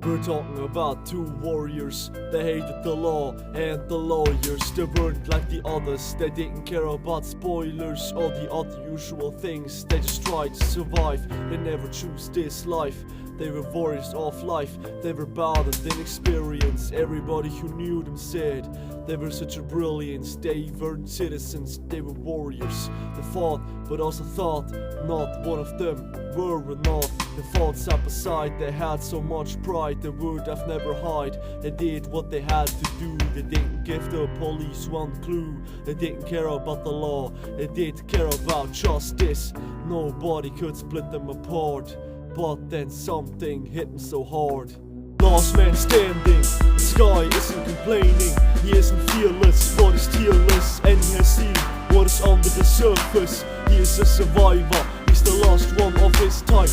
We're talking about two warriors. They hated the law and the lawyers. They weren't like the others. They didn't care about spoilers or the other usual things. They just tried to survive. They never choose this life. They were warriors of life. They were bound and inexperienced. Everybody who knew them said they were such a brilliance. They weren't citizens, they were warriors. They fought, but also thought. Not one of them were not. They fought side by side. They had so much pride they would have never hide. They did what they had to do. They didn't give the police one clue. They didn't care about the law. They did care about justice. Nobody could split them apart. But then something hit him so hard. Last man standing, the sky isn't complaining. He isn't fearless, but he's tearless. And he has seen what is under the surface. He is a survivor, he's the last one of his type.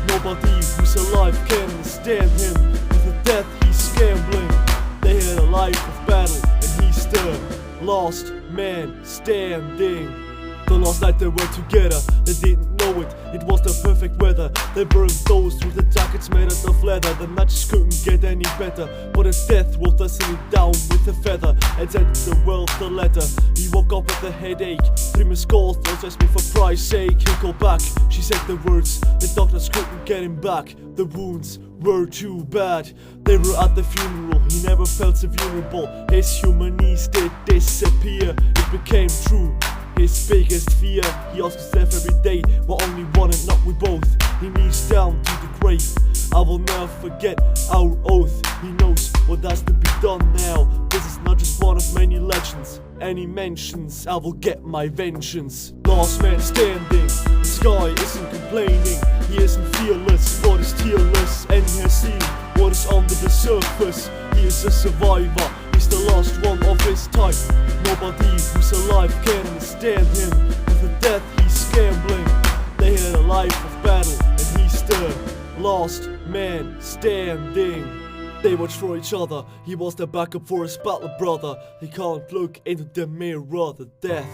Nobody who's alive can understand him. With the death he's gambling. They had a life of battle, and he's the last man standing. The last night they were together, they didn't know it, it was the perfect weather. They burned those with the jackets made out of leather. The matches couldn't get any better, but his death rolled destiny down with a feather and sent the world the letter. He woke up with a headache, 3 missed calls, don't ask me for price's sake. He'll go back, she said the words, the doctors couldn't get him back. The wounds were too bad. They were at the funeral, he never felt so vulnerable. His human needs did disappear, it became true. His biggest fear, he asks himself every day, we're only one and not we both. He kneels down to the grave, I will never forget our oath. He knows what has to be done now. This is not just one of many legends, and he mentions, I will get my vengeance. Last man standing, the sky isn't complaining. He isn't fearless, but he's tearless. And he has seen what is under the surface. He is a survivor, he's the last one of his type. Nobody who's alive can understand him. With the death he's gambling. They had a life of battle, and he's the last man standing. They watched for each other, he was the backup for his battle brother. He can't look into the mirror, the death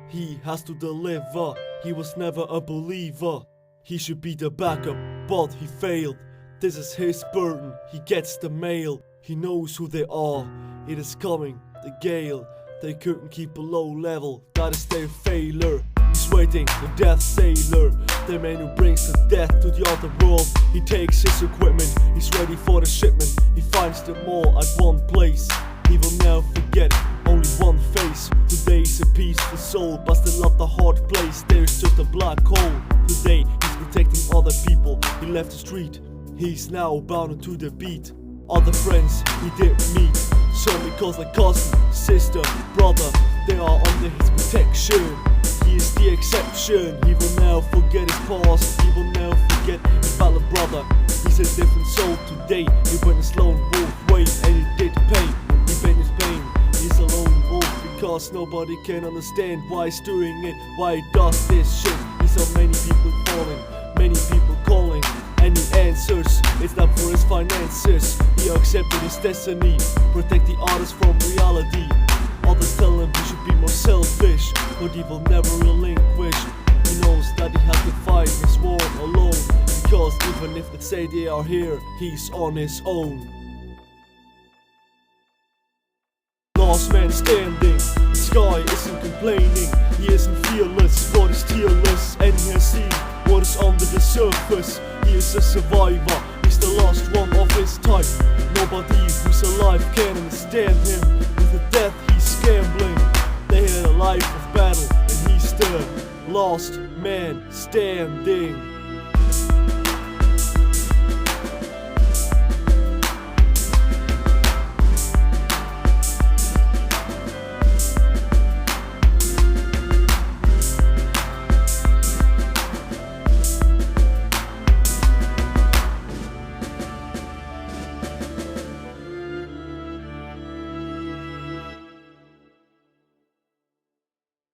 he has to deliver. He was never a believer, he should be the backup, but he failed. This is his burden, he gets the mail. He knows who they are, it is coming, the gale. They couldn't keep a low level, that is their failure. He's waiting, the death sailor, the man who brings the death to the other world. He takes his equipment, he's ready for the shipment. He finds them all at one place. He will never forget, only one face. Today's a peaceful soul, but still not the hard place. There's just a black hole. Today he's protecting other people. He left the street, he's now bound to the beat. Other friends he didn't meet, some because like cousin, sister, brother, they are under his protection. He is the exception, he will never forget his past. He will never forget his battle brother. He's a different soul today. He went his lone wolf way and he did pain. He paid his pain, he's a lone wolf because nobody can understand why he's doing it, why he does this shit. He saw many people falling, many people calling, and he answers, it's not for his finances. He accepted his destiny, protect the artist from reality. Others tell him he should be more selfish, but he will never relinquish. He knows that he has to fight his war alone, because even if they say they are here, he's on his own. Last man standing, the sky isn't complaining. He isn't fearless, but he's tearless. And he has seen what is under the surface. He is a survivor, he's the last one of his type. Nobody who's alive can understand him. With the death he's gambling. They had a life of battle, and he's the last man standing.